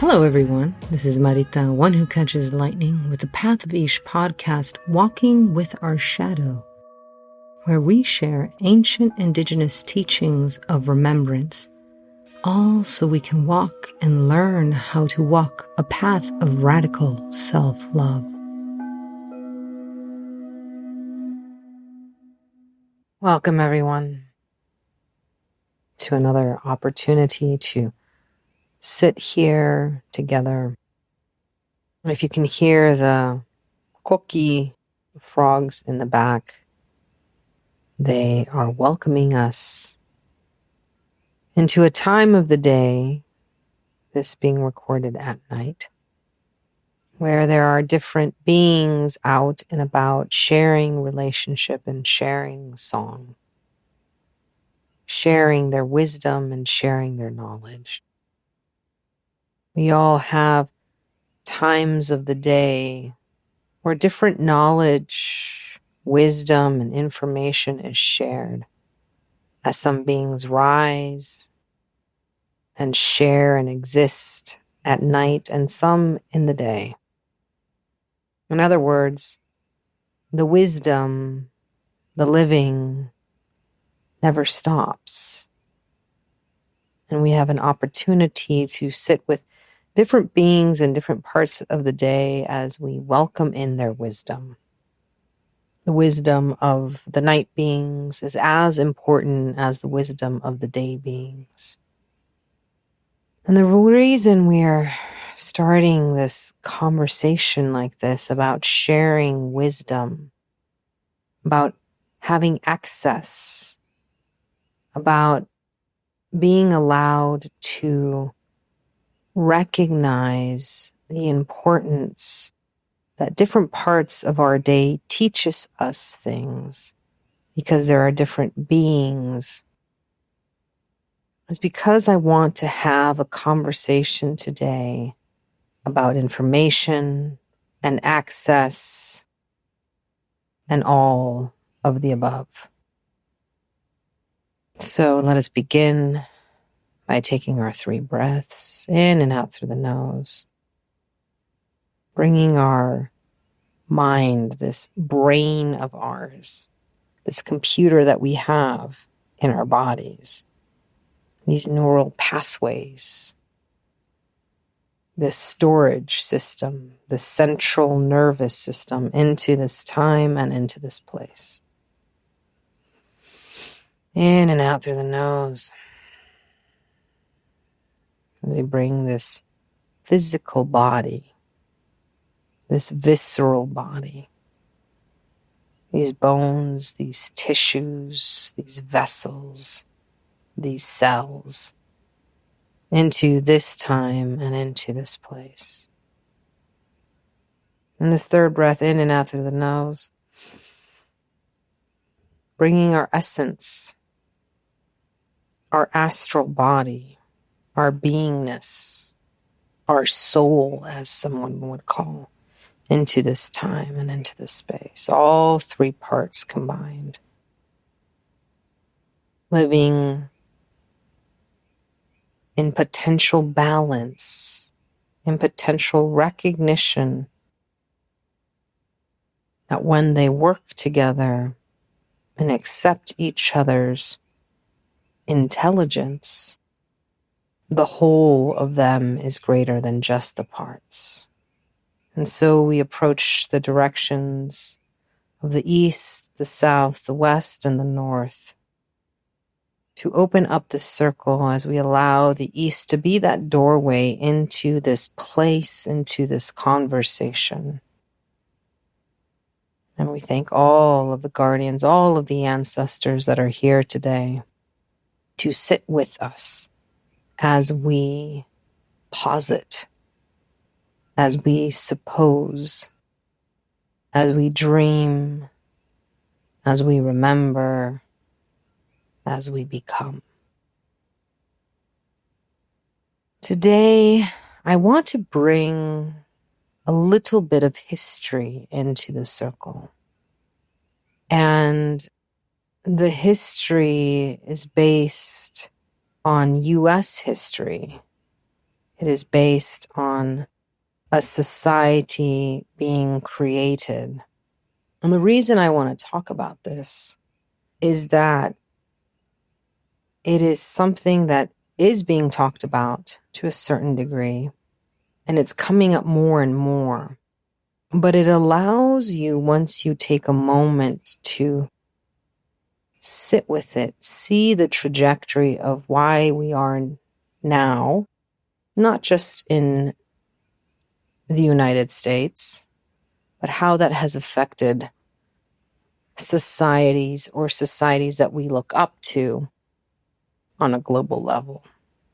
Hello, everyone. This is Marita, one who catches lightning, with the Path of Ish podcast, Walking with Our Shadow, where we share ancient indigenous teachings of remembrance, all so we can walk and learn how to walk a path of radical self-love. Welcome, everyone, to another opportunity to sit here together. If you can hear the koki frogs in the back, they are welcoming us into a time of the day, this being recorded at night, where there are different beings out and about sharing relationship and sharing song, sharing their wisdom and sharing their knowledge. We all have times of the day where different knowledge, wisdom, and information is shared as some beings rise and share and exist at night and some in the day. In other words, the wisdom, the living, never stops. And we have an opportunity to sit with different beings in different parts of the day as we welcome in their wisdom. The wisdom of the night beings is as important as the wisdom of the day beings. And the reason we are starting this conversation like this about sharing wisdom, about having access, about being allowed to recognize the importance that different parts of our day teaches us things because there are different beings. It's because I want to have a conversation today about information and access and all of the above. So let us begin by taking our 3 breaths in and out through the nose, bringing our mind, this brain of ours, this computer that we have in our bodies, these neural pathways, this storage system, the central nervous system, into this time and into this place. In and out through the nose. As we bring this physical body, this visceral body, these bones, these tissues, these vessels, these cells, into this time and into this place. And this 3rd breath in and out through the nose, bringing our essence, our astral body, our beingness, our soul, as someone would call, into this time and into this space. All 3 parts combined. Living in potential balance, in potential recognition that when they work together and accept each other's intelligence, the whole of them is greater than just the parts. And so we approach the directions of the east, the south, the west, and the north to open up this circle as we allow the east to be that doorway into this place, into this conversation. And we thank all of the guardians, all of the ancestors that are here today to sit with us as we posit, as we suppose, as we dream, as we remember, as we become. Today, I want to bring a little bit of history into the circle. And the history is based on U.S. history It is based on a society being created. And the reason I want to talk about this is that it is something that is being talked about to a certain degree, and it's coming up more and more. But it allows you, once you take a moment to sit with it, see the trajectory of why we are now, not just in the United States, but how that has affected societies or societies that we look up to on a global level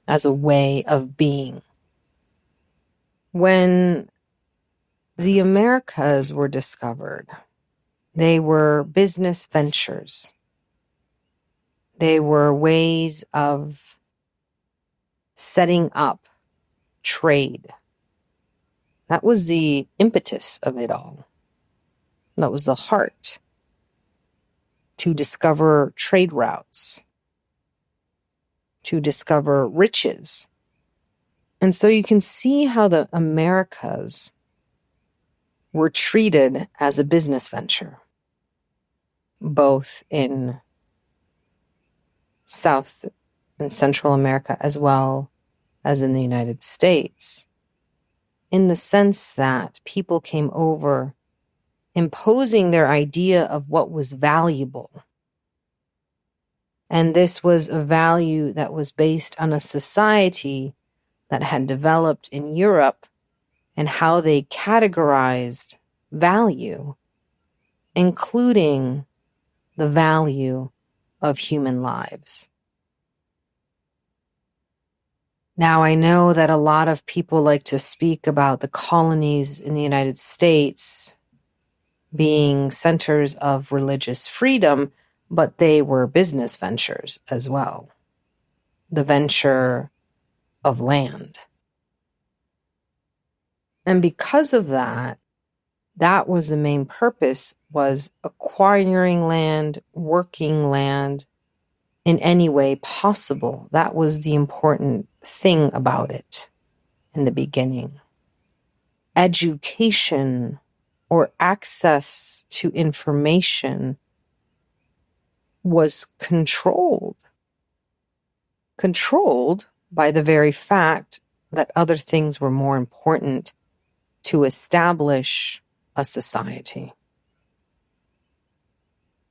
as a way of being. When the Americas were discovered, they were business ventures. They were ways of setting up trade. That was the impetus of it all. That was the heart, to discover trade routes, to discover riches. And so you can see how the Americas were treated as a business venture, both in South and Central America as well as in the United States, in the sense that people came over imposing their idea of what was valuable. And this was a value that was based on a society that had developed in Europe and how they categorized value, including the value of human lives. Now, I know that a lot of people like to speak about the colonies in the United States being centers of religious freedom, but they were business ventures as well. The venture of land. And because of that, that was the main purpose, was acquiring land, working land in any way possible. That was the important thing about it in the beginning. Education or access to information was controlled by the very fact that other things were more important to establish a society.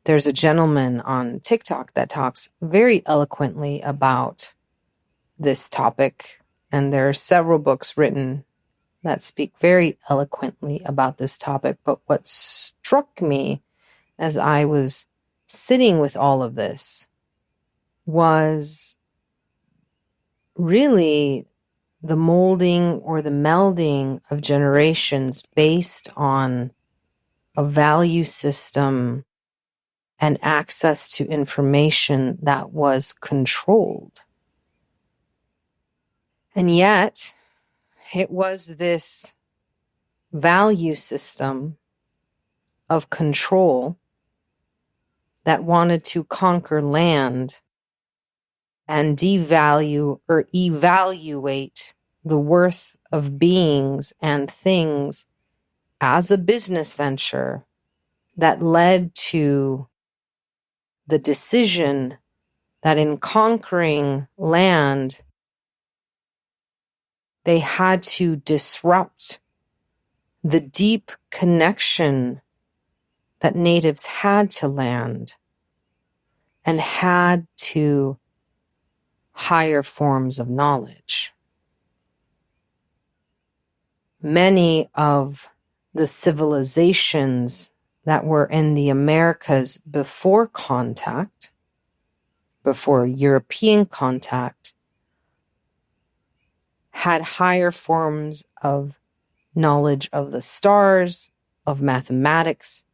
There's a gentleman on TikTok that talks very eloquently about this topic, and there are several books written that speak very eloquently about this topic. But what struck me as I was sitting with all of this was really the molding or the melding of generations based on a value system and access to information that was controlled. And yet, it was this value system of control that wanted to conquer land and devalue or evaluate the worth of beings and things as a business venture that led to the decision that in conquering land, they had to disrupt the deep connection that natives had to land and had to higher forms of knowledge. Many of the civilizations that were in the Americas before contact, before European contact, had higher forms of knowledge of the stars, of mathematics,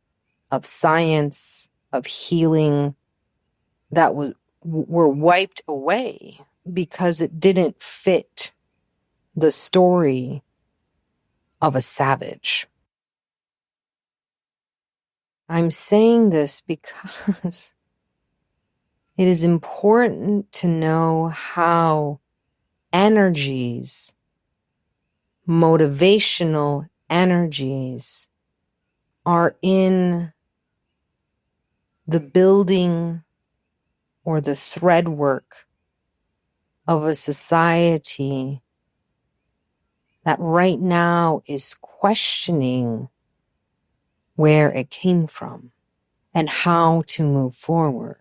of science, of healing, that were wiped away because it didn't fit the story of a savage. I'm saying this because it is important to know how energies motivational energies are in the building or the thread work of a society that right now is questioning where it came from and how to move forward.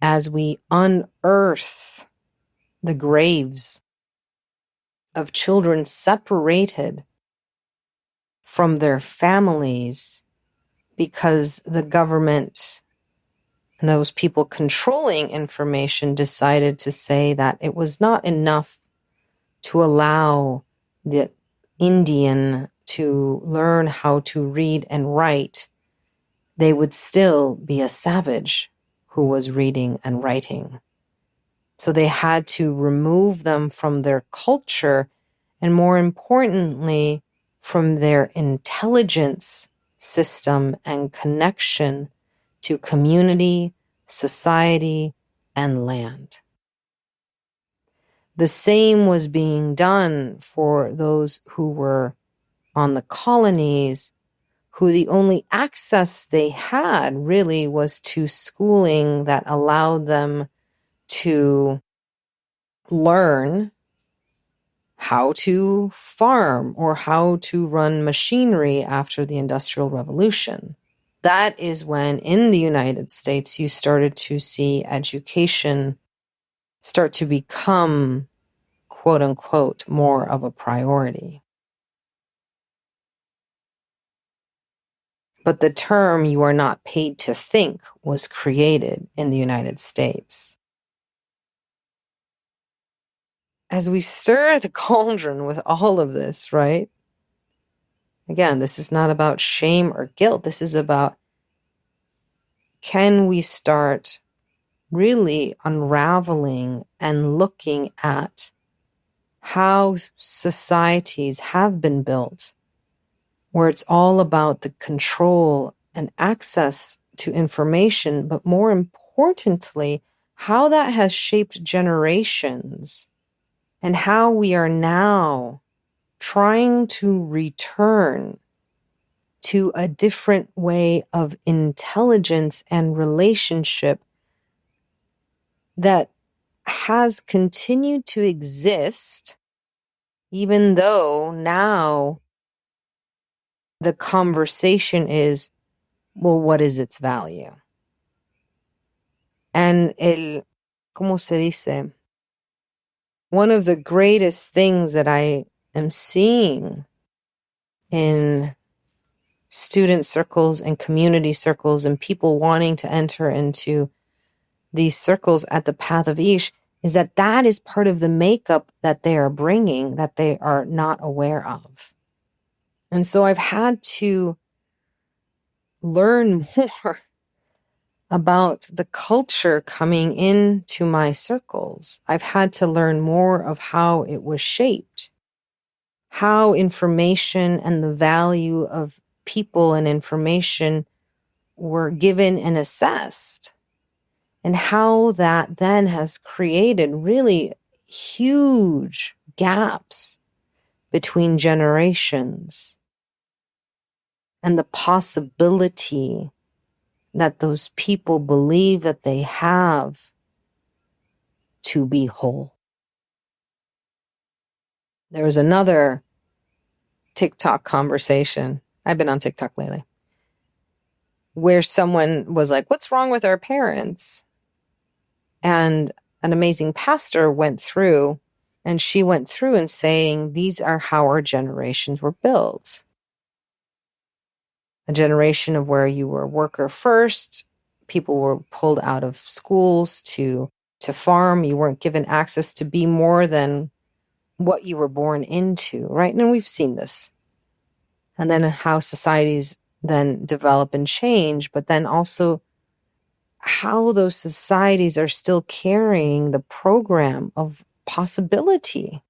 As we unearth the graves of children separated from their families because the government and those people controlling information decided to say that it was not enough to allow the Indian to learn how to read and write. They would still be a savage who was reading and writing. So they had to remove them from their culture and, more importantly, from their intelligence system and connection to community, society, and land. The same was being done for those who were on the colonies, who the only access they had really was to schooling that allowed them to learn how to farm or how to run machinery after the Industrial Revolution. That is when, in the United States, you started to see education start to become, quote unquote, more of a priority. But the term "you are not paid to think" was created in the United States. As we stir the cauldron with all of this, right? Again, this is not about shame or guilt. This is about, can we start really unraveling and looking at how societies have been built, where it's all about the control and access to information, but more importantly, how that has shaped generations and how we are now trying to return to a different way of intelligence and relationship that has continued to exist, even though now the conversation is, well, what is its value? And ¿cómo se dice? One of the greatest things that I am seeing in student circles and community circles and people wanting to enter into these circles at the Path of Ish is that that is part of the makeup that they are bringing that they are not aware of. And so I've had to learn more about the culture coming into my circles. I've had to learn more of how it was shaped, how information and the value of people and information were given and assessed, and how that then has created really huge gaps between generations and the possibility that those people believe that they have to be whole. There was another TikTok conversation. I've been on TikTok lately, where someone was like, what's wrong with our parents? And an amazing pastor went through, and she went through and saying, these are how our generations were built. A generation of where you were a worker first, people were pulled out of schools to farm. You weren't given access to be more than what you were born into, right? And we've seen this. And then how societies then develop and change, but then also how those societies are still carrying the program of possibility.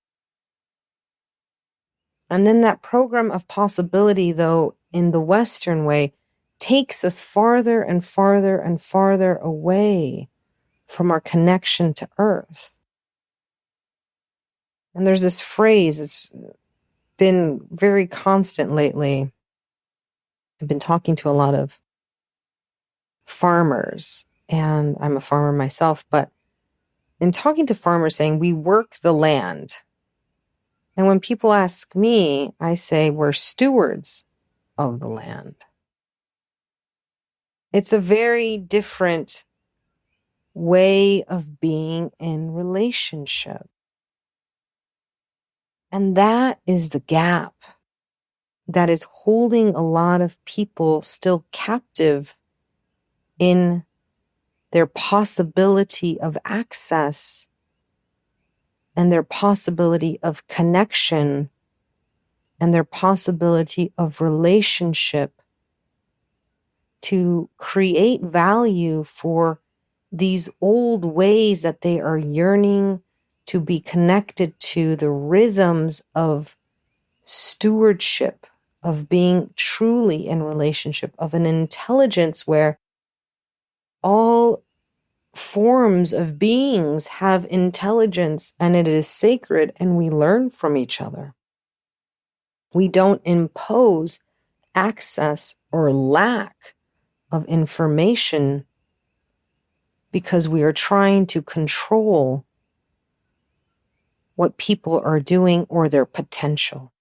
And then that program of possibility, though, in the Western way, takes us farther and farther and farther away from our connection to Earth. And there's this phrase, been very constant lately. I've been talking to a lot of farmers, and I'm a farmer myself, but in talking to farmers saying we work the land. And when people ask me, I say we're stewards of the land. It's a very different way of being in relationship. And that is the gap that is holding a lot of people still captive in their possibility of access and their possibility of connection and their possibility of relationship to create value for these old ways that they are yearning to be connected to, the rhythms of stewardship, of being truly in relationship, of an intelligence where all forms of beings have intelligence and it is sacred and we learn from each other. We don't impose access or lack of information because we are trying to control what people are doing or their potential.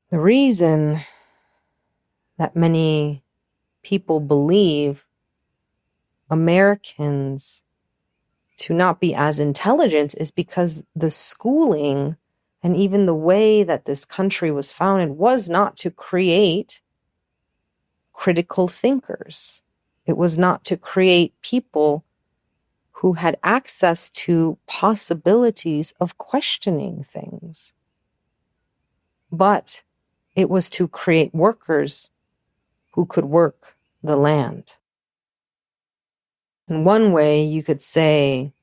The reason that many people believe Americans to not be as intelligent is because the schooling and even the way that this country was founded was not to create critical thinkers. It was not to create people who had access to possibilities of questioning things. But it was to create workers who could work the land. In one way, you could say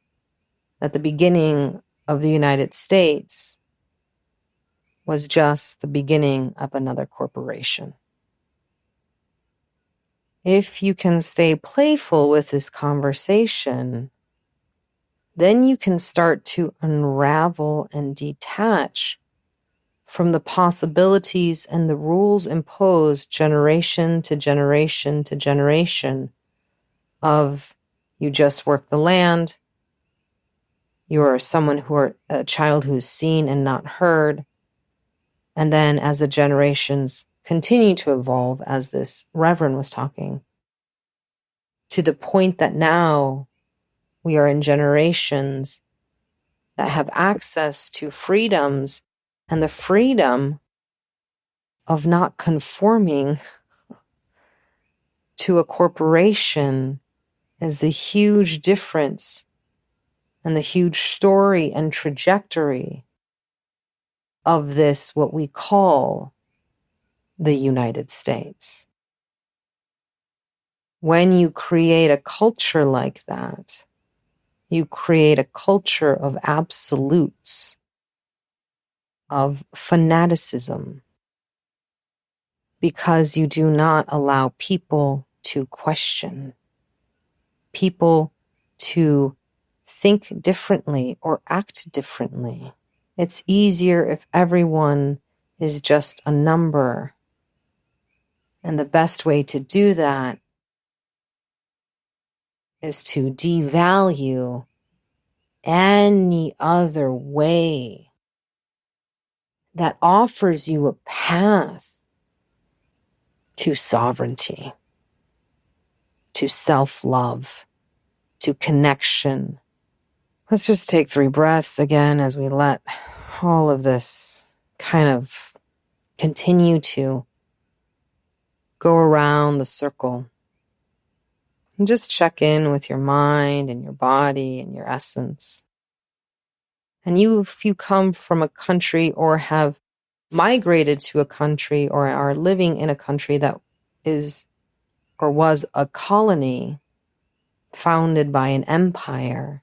that the beginning of the United States was just the beginning of another corporation. If you can stay playful with this conversation, then you can start to unravel and detach from the possibilities and the rules imposed generation to generation to generation of you just work the land, you are someone who are a child who's seen and not heard. And then as the generations continue to evolve, as this reverend was talking, to the point that now we are in generations that have access to freedoms and the freedom of not conforming to a corporation is the huge difference and the huge story and trajectory of this, what we call the United States. When you create a culture like that, you create a culture of absolutes, of fanaticism, because you do not allow people to question, people to think differently or act differently. It's easier if everyone is just a number. And the best way to do that is to devalue any other way that offers you a path to sovereignty, to self-love, to connection. Let's just take 3 breaths again as we let all of this kind of continue to go around the circle. And just check in with your mind and your body and your essence. And if you come from a country or have migrated to a country or are living in a country that is or was a colony founded by an empire,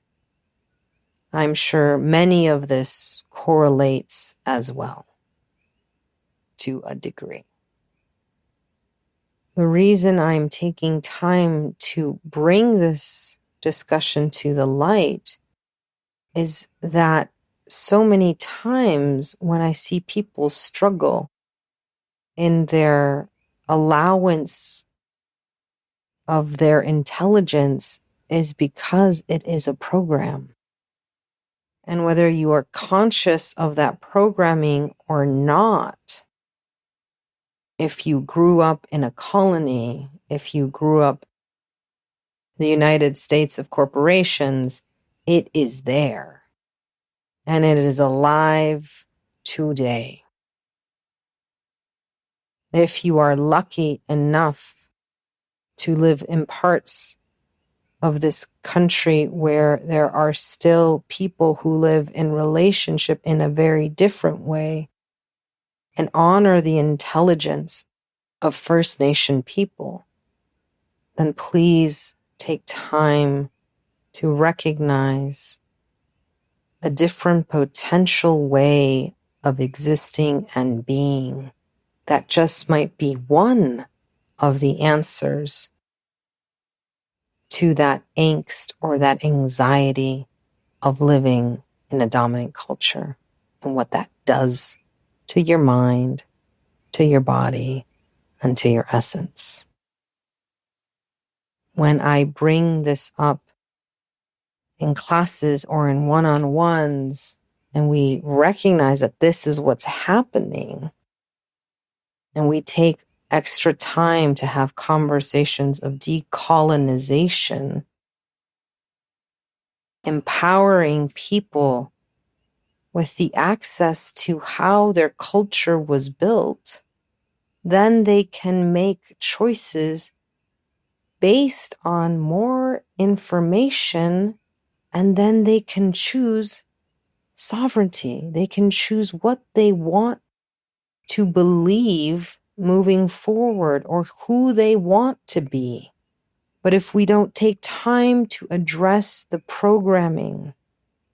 I'm sure many of this correlates as well to a degree. The reason I'm taking time to bring this discussion to the light is that so many times when I see people struggle in their allowance of their intelligence is because it is a program. And whether you are conscious of that programming or not, if you grew up in a colony, if you grew up in the United States of corporations, it is there. And it is alive today. If you are lucky enough to live in parts of this country where there are still people who live in relationship in a very different way and honor the intelligence of First Nation people, then please take time to recognize a different potential way of existing and being that just might be one of the answers to that angst or that anxiety of living in a dominant culture and what that does to your mind, to your body, and to your essence. When I bring this up in classes or in one-on-ones, and we recognize that this is what's happening, and we take extra time to have conversations of decolonization, empowering people with the access to how their culture was built, then they can make choices based on more information, and then they can choose sovereignty. They can choose what they want to believe moving forward or who they want to be. But if we don't take time to address the programming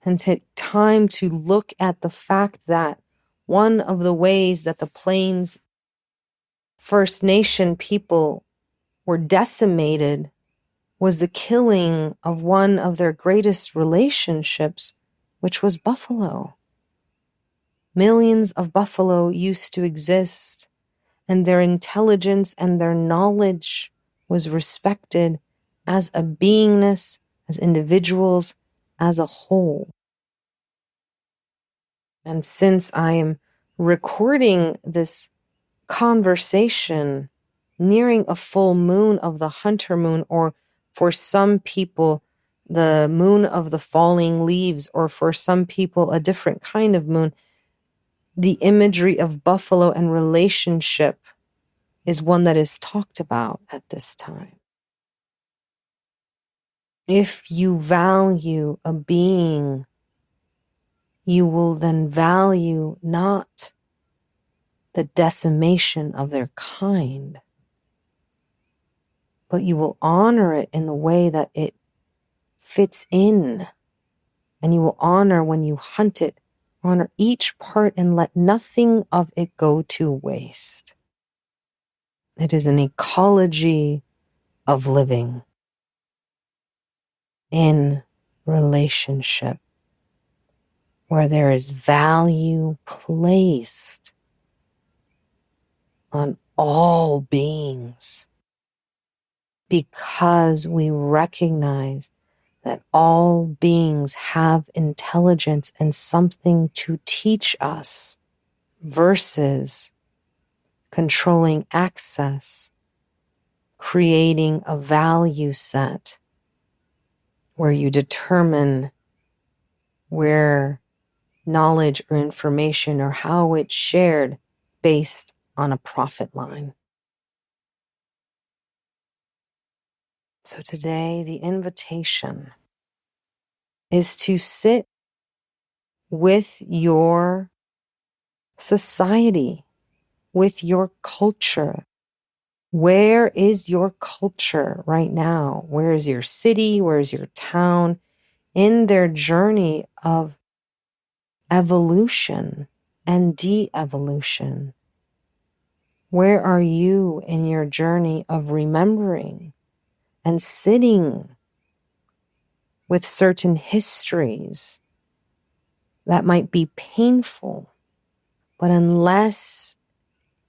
and take time to look at the fact that one of the ways that the Plains First Nation people were decimated was the killing of one of their greatest relationships, which was buffalo. Millions of buffalo used to exist, and their intelligence and their knowledge was respected as a beingness, as individuals, as a whole. And since I am recording this conversation nearing a full moon of the hunter moon, or for some people, the moon of the falling leaves, or for some people, a different kind of moon, the imagery of buffalo and relationship is one that is talked about at this time. If you value a being, you will then value not the decimation of their kind, but you will honor it in the way that it fits in. And you will honor when you hunt it, honor each part and let nothing of it go to waste. It is an ecology of living in relationship where there is value placed on all beings, because we recognize that all beings have intelligence and something to teach us, versus controlling access, creating a value set where you determine where knowledge or information or how it's shared based on a profit line. So today, the invitation is to sit with your society, with your culture. Where is your culture right now? Where is your city? Where is your town in their journey of evolution and de-evolution? Where are you in your journey of remembering and sitting with certain histories That might be painful, but unless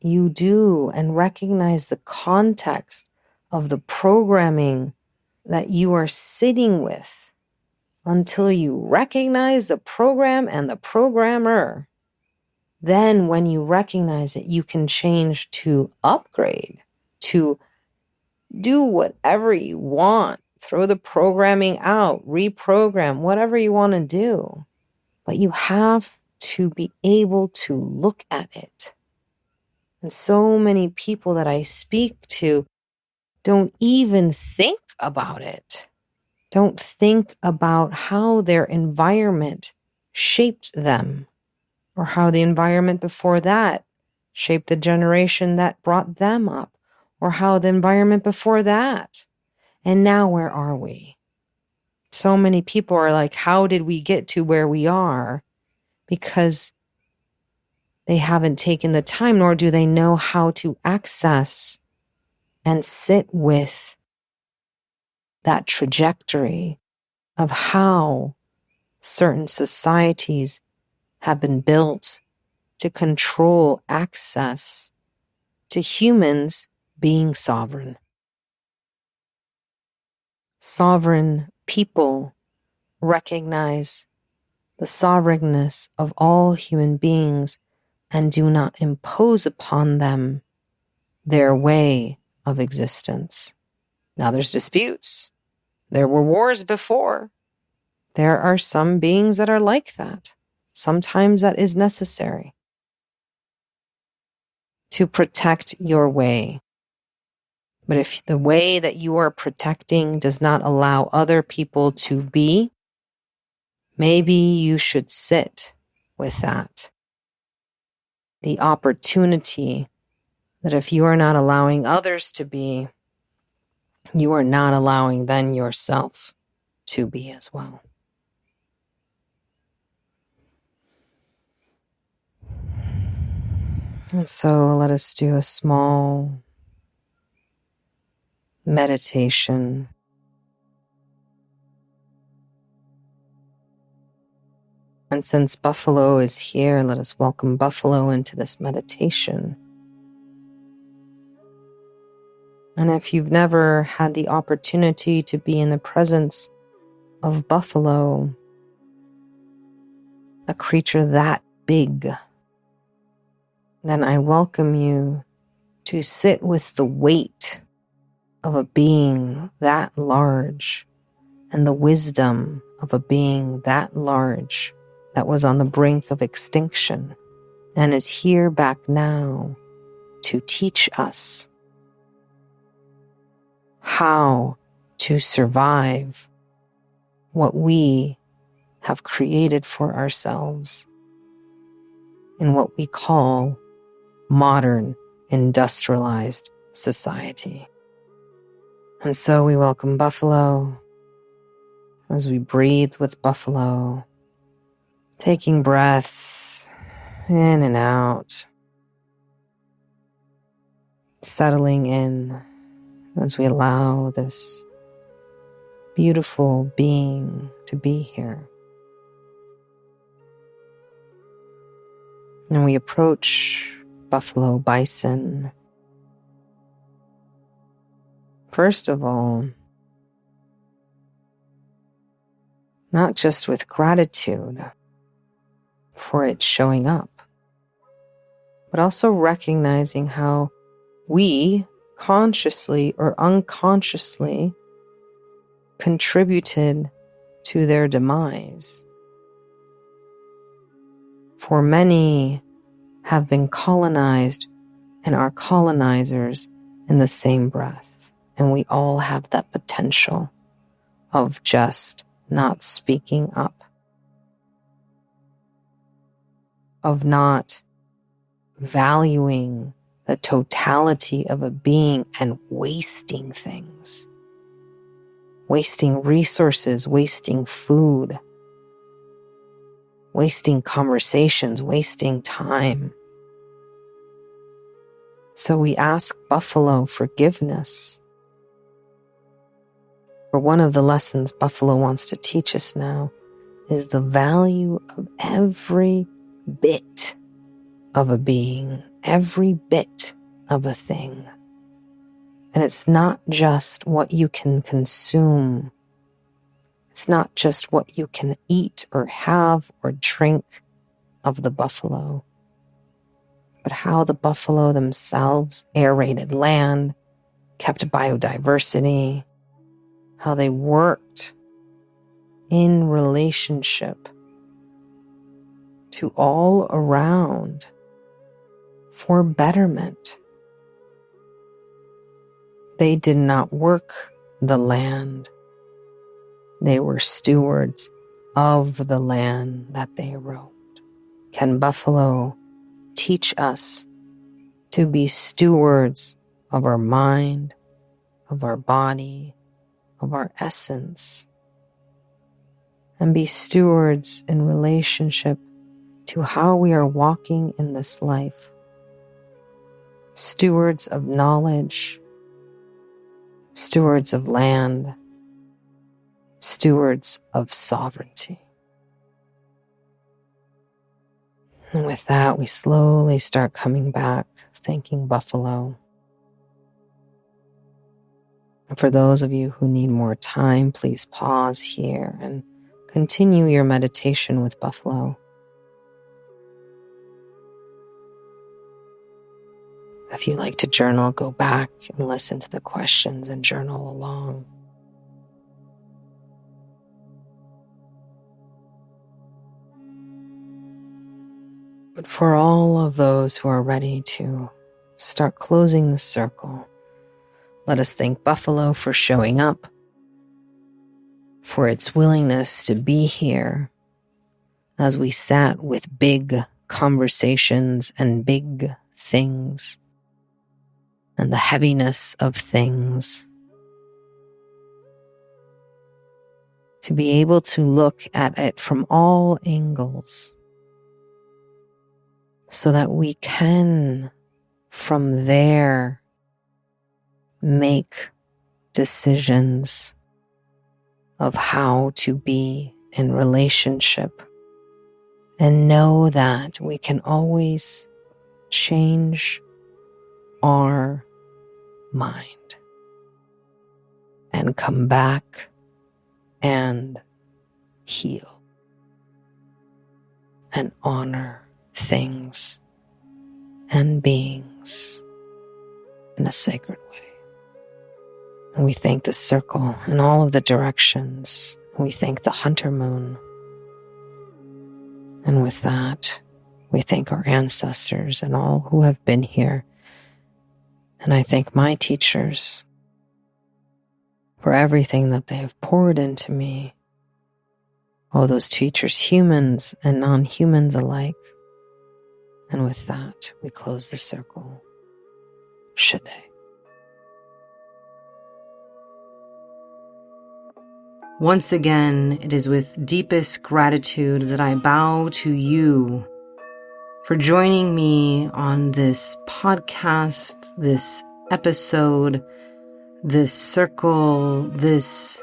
you do and recognize the context of the programming that you are sitting with, until you recognize the program and the programmer, then when you recognize it, you can change to upgrade, to do whatever you want, throw the programming out, reprogram, whatever you want to do. But you have to be able to look at it. And so many people that I speak to don't even think about it, don't think about how their environment shaped them, or how the environment before that shaped the generation that brought them up, or how the environment before that. And now where are we? So many people are like, how did we get to where we are? Because they haven't taken the time, nor do they know how to access and sit with that trajectory of how certain societies have been built to control access to humans being sovereign. Sovereign people recognize the sovereignness of all human beings and do not impose upon them their way of existence. Now there's disputes. There were wars before. There are some beings that are like that. Sometimes that is necessary to protect your way. But if the way that you are protecting does not allow other people to be, maybe you should sit with that. The opportunity that if you are not allowing others to be, you are not allowing then yourself to be as well. And so let us do a small meditation. And since Buffalo is here, let us welcome Buffalo into this meditation. And if you've never had the opportunity to be in the presence of Buffalo, a creature that big, then I welcome you to sit with the weight of a being that large and the wisdom of a being that large that was on the brink of extinction and is here back now to teach us how to survive what we have created for ourselves in what we call modern industrialized society. And so we welcome Buffalo as we breathe with Buffalo, taking breaths in and out, settling in as we allow this beautiful being to be here. And we approach Buffalo Bison. First of all, not just with gratitude for it showing up, but also recognizing how we, consciously or unconsciously, contributed to their demise. For many have been colonized and are colonizers in the same breath. And we all have that potential of just not speaking up, of not valuing the totality of a being and wasting things, wasting resources, wasting food, wasting conversations, wasting time. So we ask Buffalo forgiveness for one of the lessons Buffalo wants to teach us now, is the value of every bit of a being, every bit of a thing. And it's not just what you can consume. It's not just what you can eat or have or drink of the buffalo, but how the buffalo themselves aerated land, kept biodiversity, how they worked in relationship to all around for betterment. They did not work the land. They were stewards of the land that they roamed. Can buffalo teach us to be stewards of our mind, of our body, of our essence, and be stewards in relationship to how we are walking in this life? Stewards of knowledge, stewards of land, stewards of sovereignty. And with that, we slowly start coming back, thanking buffalo. And for those of you who need more time, please pause here and continue your meditation with buffalo. If you like to journal, go back and listen to the questions and journal along. But for all of those who are ready to start closing the circle, let us thank buffalo for showing up, for its willingness to be here as we sat with big conversations and big things and the heaviness of things. To be able to look at it from all angles so that we can, from there, make decisions of how to be in relationship, and know that we can always change our mind and come back and heal and honor things and beings in a sacred way. And we thank the circle in all of the directions. We thank the hunter moon. And with that, we thank our ancestors and all who have been here. And I thank my teachers for everything that they have poured into me. All those teachers, humans and non-humans alike. And with that, we close the circle. Shade. Once again, it is with deepest gratitude that I bow to you for joining me on this podcast, this episode, this circle, this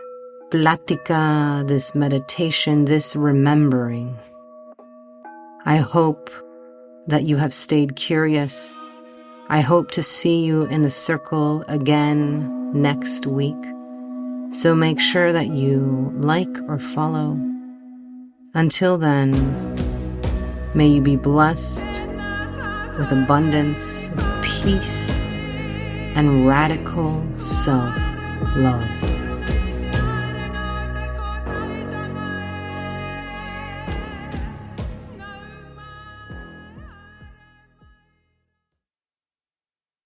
plática, this meditation, this remembering. I hope that you have stayed curious. I hope to see you in the circle again next week. So make sure that you like or follow. Until then, may you be blessed with abundance of peace and radical self-love.